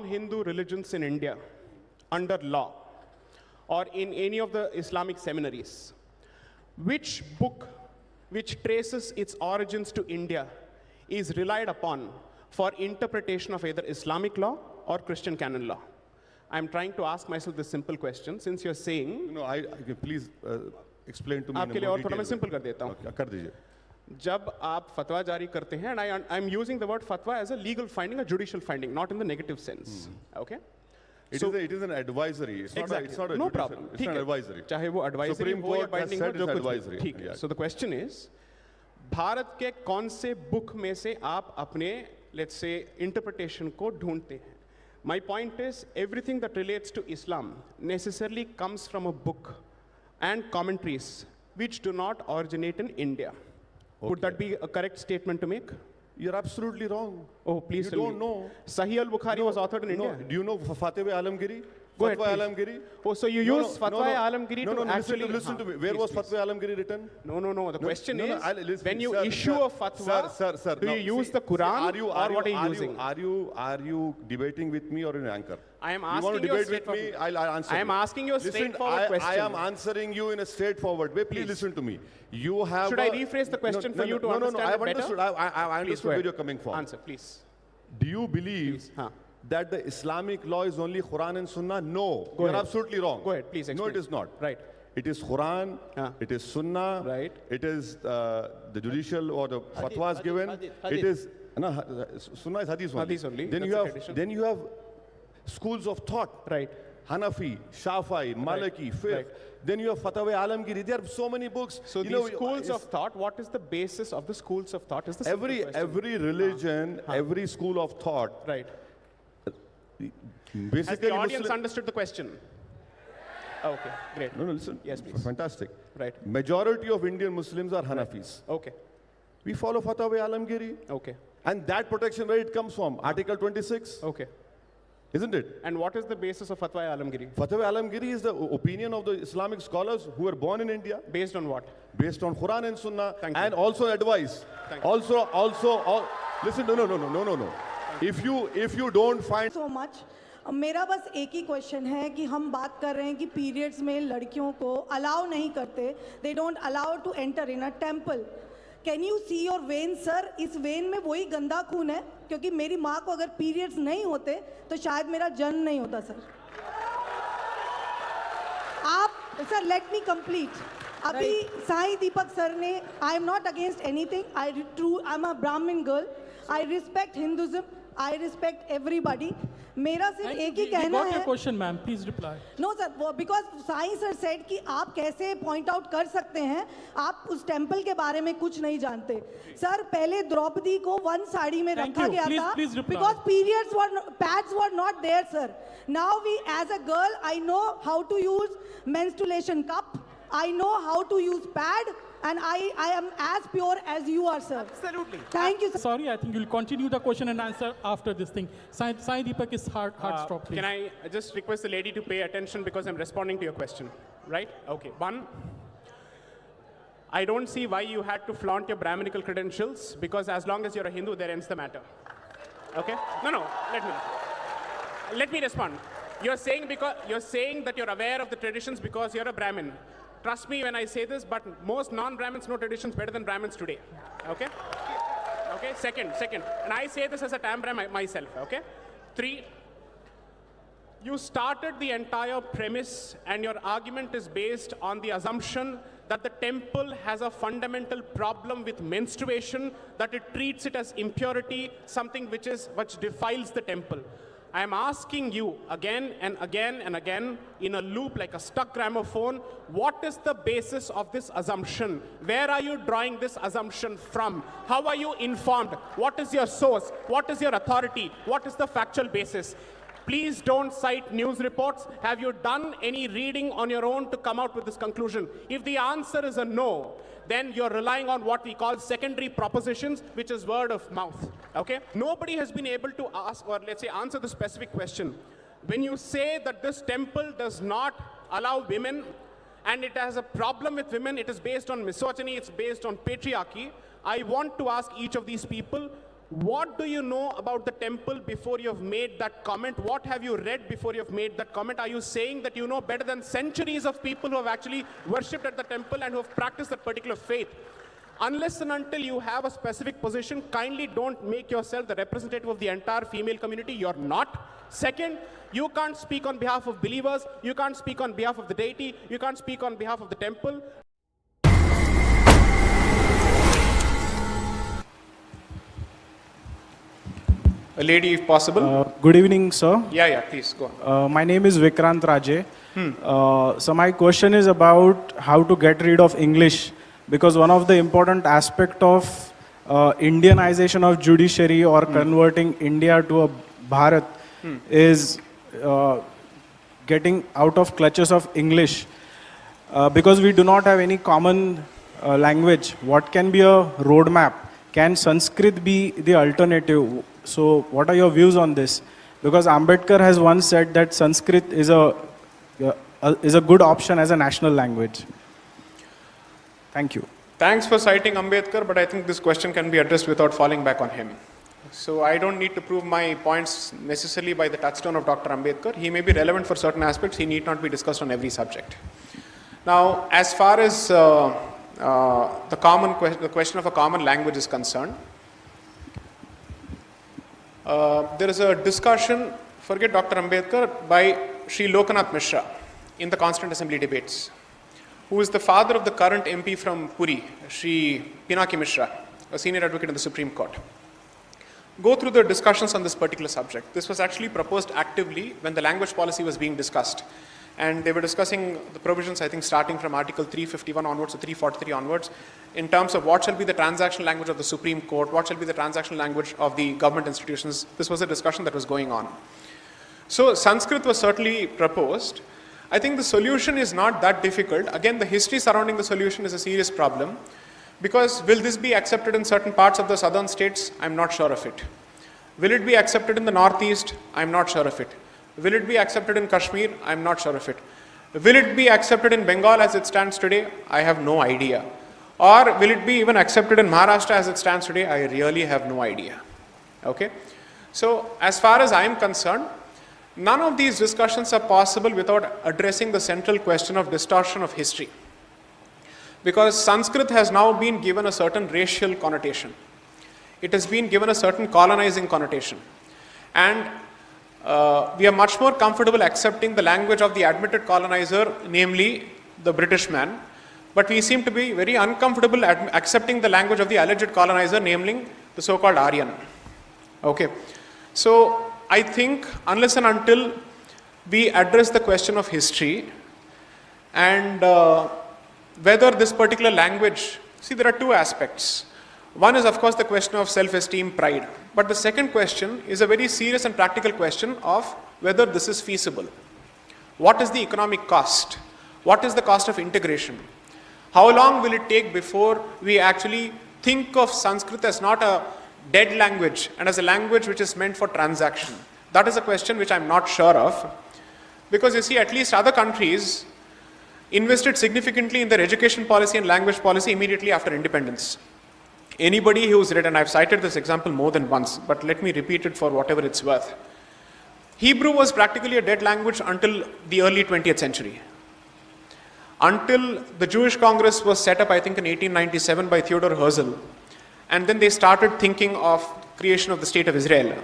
non-Hindu religions in India under law or in any of the Islamic seminaries, which book which traces its origins to India is relied upon for interpretation of either Islamic law or Christian canon law? I'm trying to ask myself this simple question, since you're saying... No, please explain to me आपके लिए और थोड़ा मैं simple कर देता हूँ. कर दीजिए. जब आप फतवा जारी करते हैं, and I'm using the word fatwa as a legal finding, a judicial finding, not in the negative sense. Okay? It is an advisory. It's exactly. not a no judicial. problem. It's not advisory. चाहे वो advisory Supreme हो या Court has binding said हो, जो it's कुछ भी. advisory. ठीक है. Yeah. So the question is, Bharat के कौन से book में से आप अपने, let's say, interpretation को ढूंढते हैं? My point is, everything that relates to Islam necessarily comes from a book and commentaries which do not originate in India. Okay. Would that be a correct statement to make? You're absolutely wrong. Oh, please tell me. You don't know. Sahih al-Bukhari was authored in India. Do you know Fatwa Alamgiri? Go ahead, Fatwa Alamgiri? Oh, so you use Fatwa Alamgiri to actually... Listen to me. Where was Fatwa Alamgiri written? No. The question is, when you issue a fatwa, sir, do you use the Quran or what are you using? Are you debating with me or an anchor? I am asking you. Want to debate with me? I'll answer. I am asking you a straightforward question. I am answering you in a straightforward way. Please listen to me. You have. Should I rephrase the question for you to understand I have better? Understood. I understood where you're coming from. Answer, please. Do you believe that the Islamic law is only Quran and Sunnah? No. You're absolutely wrong. Go ahead, please explain. No, it is not. Right. It is Quran, it is Sunnah, right. It is the judicial or the fatwas given. It is Sunnah is Hadith only. Hadith only. Then you have schools of thought. Right. Hanafi, Shafi'i, Maliki, Fiqh. Right. Then you have Fatwa Alamgiri. There are so many books. So these schools of thought, what is the basis of the schools of thought? Is the every religion, every school of thought. Right. Basically, has the audience understood the question? Okay, great. No, listen. Yes, please. Fantastic. Right. Majority of Indian Muslims are Hanafis. Okay. We follow Fatwa Alamgiri. Okay. And that protection, where it comes from? Article 26. Okay. Isn't it? And what is the basis of Fatwa Alamgiri? Fatwa Alamgiri is the opinion of the Islamic scholars who were born in India. Based on what? Based on Quran and Sunnah. And also advice. Listen, no. If you don't find so much, मेरा बस एक ही question है कि हम बात कर रहे हैं कि पीरियड्स में लड़कियों को अलाउ नहीं करते, they don't allow to enter in a temple. Can you see your vein, sir? इस वेन में वही गंदा खून है, क्योंकि मेरी माँ को अगर पीरियड्स नहीं होते तो शायद मेरा जन्म नहीं होता, सर. आप सर लेट मी कंप्लीट. अभी साईं दीपक सर ने, I am not against anything, I am a Brahmin girl, I respect Hinduism, I respect everybody. मेरा सिर्फ एक ही कहना है. Question, ma'am. Please reply. No, sir. Because Sai sir said कि आप कैसे point out कर सकते हैं, आप उस टेम्पल के बारे में कुछ नहीं जानते. सर, पहले द्रौपदी को वन साड़ी में रखा गया था. Because pads were not there, sir. Now as a girl, I know how to use menstruation cup. I know how to use pad. And I am as pure as you are, sir. Absolutely. Thank you, sir. Sorry, I think you'll continue the question and answer after this thing. Sai Deepak is hard stop, please. Can I just request the lady to pay attention because I'm responding to your question, right? Okay. One, I don't see why you had to flaunt your Brahminical credentials, because as long as you're a Hindu, there ends the matter. Okay? No, let me respond. You're saying that you're aware of the traditions because you're a Brahmin. Trust me when I say this, but most non-Brahmins know traditions better than Brahmins today. Okay? Okay, second. And I say this as a Tambra myself, okay? 3, you started the entire premise and your argument is based on the assumption that the temple has a fundamental problem with menstruation, that it treats it as impurity, something which defiles the temple. I am asking you again and again and again in a loop like a stuck gramophone, what is the basis of this assumption? Where are you drawing this assumption from? How are you informed? What is your source? What is your authority? What is the factual basis? Please don't cite news reports. Have you done any reading on your own to come out with this conclusion? If the answer is a no, then you're relying on what we call secondary propositions, which is word of mouth, okay? Nobody has been able to ask, or let's say answer the specific question. When you say that this temple does not allow women, and it has a problem with women, it is based on misogyny, it's based on patriarchy, I want to ask each of these people, What do you know about the temple before you've made that comment? What have you read before you've made that comment? Are you saying that you know better than centuries of people who have actually worshipped at the temple and who have practiced that particular faith? Unless and until you have a specific position, kindly don't make yourself the representative of the entire female community. You're not. Second, you can't speak on behalf of believers. You can't speak on behalf of the deity. You can't speak on behalf of the temple. A lady, if possible. Good evening, sir. Yeah, please go on. My name is Vikrant Raje. So my question is about how to get rid of English, because one of the important aspect of Indianization of judiciary or converting India to a Bharat is getting out of clutches of English. Because we do not have any common language. What can be a roadmap? Can Sanskrit be the alternative? So what are your views on this? Because Ambedkar has once said that Sanskrit is a good option as a national language. Thank you. Thanks for citing Ambedkar, but I think this question can be addressed without falling back on him. So I don't need to prove my points necessarily by the touchstone of Dr. Ambedkar. He may be relevant for certain aspects. He need not be discussed on every subject. Now, as far as the question of a common language is concerned, there is a discussion, forget Dr. Ambedkar, by Sri Lokanath Mishra in the Constituent Assembly debates, who is the father of the current MP from Puri, Sri Pinaki Mishra, a senior advocate in the Supreme Court. Go through the discussions on this particular subject. This was actually proposed actively when the language policy was being discussed. And they were discussing the provisions, I think, starting from Article 351 onwards to 343 onwards, in terms of what shall be the transactional language of the Supreme Court, what shall be the transactional language of the government institutions. This was a discussion that was going on. So Sanskrit was certainly proposed. I think the solution is not that difficult. Again, the history surrounding the solution is a serious problem, because will this be accepted in certain parts of the southern states? I'm not sure of it. Will it be accepted in the northeast? I'm not sure of it. Will it be accepted in Kashmir? I'm not sure of it. Will it be accepted in Bengal as it stands today? I have no idea. Or will it be even accepted in Maharashtra as it stands today? I really have no idea. Okay? So as far as I am concerned, none of these discussions are possible without addressing the central question of distortion of history. Because Sanskrit has now been given a certain racial connotation. It has been given a certain colonizing connotation. And we are much more comfortable accepting the language of the admitted colonizer, namely the British man, but we seem to be very uncomfortable accepting the language of the alleged colonizer, namely the so-called Aryan. Okay. So I think unless and until we address the question of history and whether this particular language, see, there are two aspects. One is, of course, the question of self-esteem, pride. But the second question is a very serious and practical question of whether this is feasible. What is the economic cost? What is the cost of integration? How long will it take before we actually think of Sanskrit as not a dead language and as a language which is meant for transaction? That is a question which I'm not sure of. Because you see, at least other countries invested significantly in their education policy and language policy immediately after independence. Anybody who's read, and I've cited this example more than once, but let me repeat it for whatever it's worth. Hebrew was practically a dead language until the early 20th century. Until the Jewish Congress was set up, I think in 1897 by Theodor Herzl. And then they started thinking of creation of the state of Israel,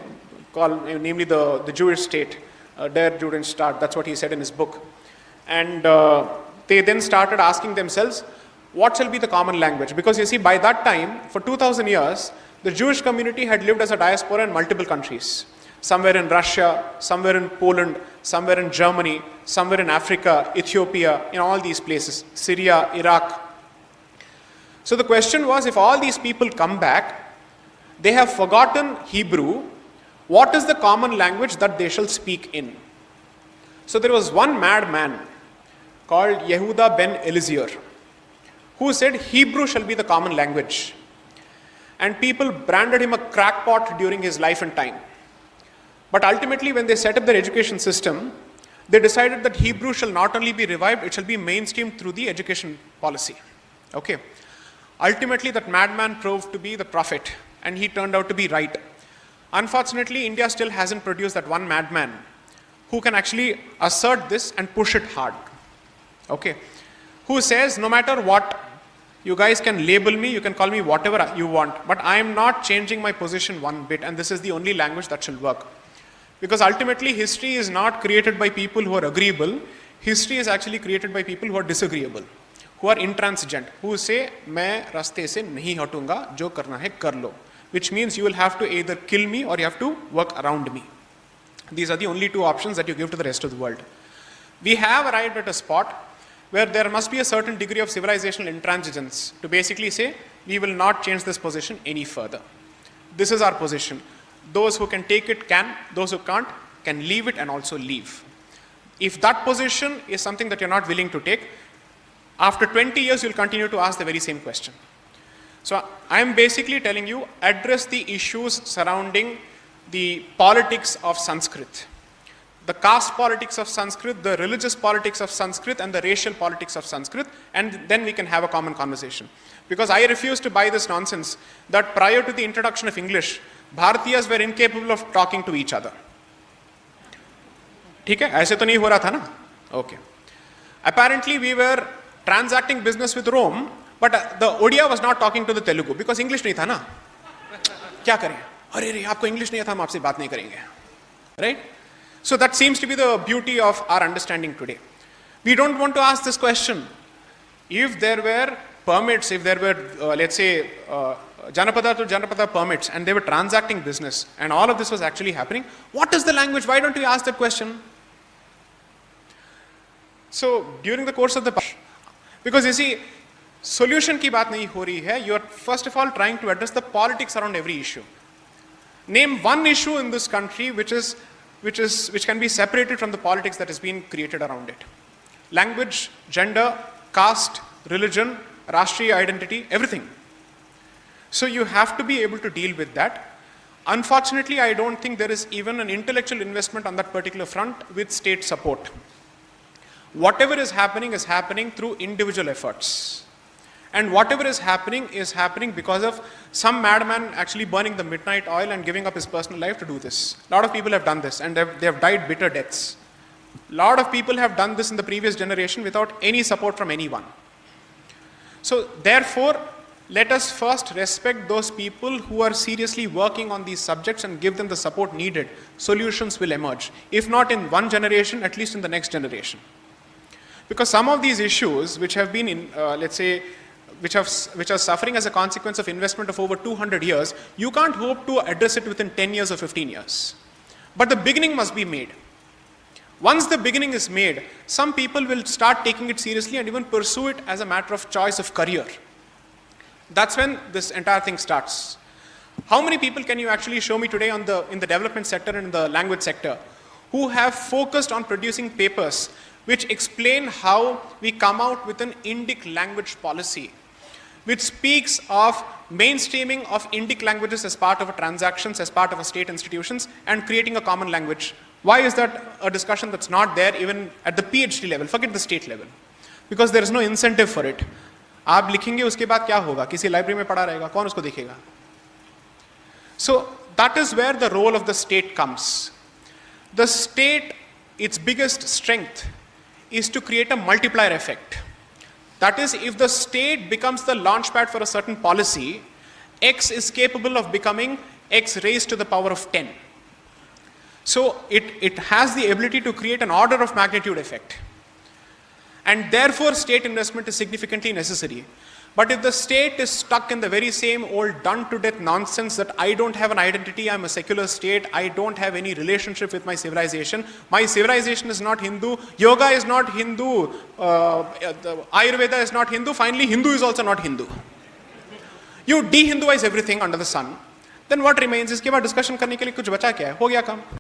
namely the Jewish state, Der Judenstaat, that's what he said in his book. And they then started asking themselves, what shall be the common language? Because you see, by that time, for 2000 years, the Jewish community had lived as a diaspora in multiple countries. Somewhere in Russia, somewhere in Poland, somewhere in Germany, somewhere in Africa, Ethiopia, in all these places, Syria, Iraq. So the question was, if all these people come back, they have forgotten Hebrew, what is the common language that they shall speak in? So there was one madman called Yehuda ben Eliezer, who said Hebrew shall be the common language. And people branded him a crackpot during his life and time. But ultimately, when they set up their education system, they decided that Hebrew shall not only be revived, it shall be mainstreamed through the education policy. Okay. Ultimately, that madman proved to be the prophet. and he turned out to be right. Unfortunately, India still hasn't produced that one madman who can actually assert this and push it hard. Okay? Who says, no matter what, you guys can label me, you can call me whatever you want, but I am not changing my position one bit, and this is the only language that shall work. Because ultimately, history is not created by people who are agreeable. History is actually created by people who are disagreeable, who are intransigent, who say, मैं रास्ते से नहीं हटूंगा, जो करना है कर लो. Which means you will have to either kill me or you have to work around me. These are the only two options that you give to the rest of the world. We have arrived at a spot where there must be a certain degree of civilizational intransigence to basically say, we will not change this position any further. This is our position. Those who can take it can, those who can't can leave it and also leave. If that position is something that you're not willing to take, after 20 years you'll continue to ask the very same question. So I'm basically telling you, address the issues surrounding the politics of Sanskrit. The caste politics of Sanskrit, the religious politics of Sanskrit, and the racial politics of Sanskrit, and then we can have a common conversation. Because I refuse to buy this nonsense that prior to the introduction of English, Bharatiyas were incapable of talking to each other. ठीक है? ऐसे तो नहीं हो रहा था ना? Okay. Apparently we were transacting business with Rome, but the Odia was not talking to the Telugu because English नहीं था ना. क्या करें? अरे रे आपको English नहीं आता हम आपसे बात नहीं करेंगे. Right? So that seems to be the beauty of our understanding today. We don't want to ask this question. If there were permits, if there were, let's say, Janapada to Janapada permits, and they were transacting business, and all of this was actually happening, what is the language? Why don't we ask that question? So, during the course of the... Because you see, solution ki baat nahi ho rahi hai, you are first of all trying to address the politics around every issue. Name one issue in this country which can be separated from the politics that has been created around it. Language, gender, caste, religion, Rashtriya identity, everything. So you have to be able to deal with that. Unfortunately, I don't think there is even an intellectual investment on that particular front with state support. Whatever is happening through individual efforts. And whatever is happening because of some madman actually burning the midnight oil and giving up his personal life to do this. A lot of people have done this and they have died bitter deaths. A lot of people have done this in the previous generation without any support from anyone. So therefore, let us first respect those people who are seriously working on these subjects and give them the support needed. Solutions will emerge. If not in one generation, at least in the next generation. Because some of these issues which have been in, let's say, which are suffering as a consequence of investment of over 200 years, you can't hope to address it within 10 years or 15 years. But the beginning must be made. Once the beginning is made, some people will start taking it seriously and even pursue it as a matter of choice of career. That's when this entire thing starts. How many people can you actually show me today in the development sector and in the language sector who have focused on producing papers which explain how we come out with an Indic language policy, which speaks of mainstreaming of Indic languages as part of a transactions, as part of a state institutions, and creating a common language? Why is that a discussion that's not there even at the PhD level? Forget the state level. Because there is no incentive for it. आप लिखेंगे उसके बाद क्या होगा? किसी library में पड़ा रहेगा, कौन उसको देखेगा? So that is where the role of the state comes. The state, its biggest strength is to create a multiplier effect. That is, if the state becomes the launchpad for a certain policy, X is capable of becoming X raised to the power of 10. So it has the ability to create an order of magnitude effect. And therefore, state investment is significantly necessary. But if the state is stuck in the very same old done-to-death nonsense that I don't have an identity, I'm a secular state, I don't have any relationship with my civilization is not Hindu, yoga is not Hindu, Ayurveda is not Hindu, finally Hindu is also not Hindu. You de-Hinduize everything under the sun, then what remains? इसके बाद discussion करने के लिए कुछ बचा क्या है? हो गया काम.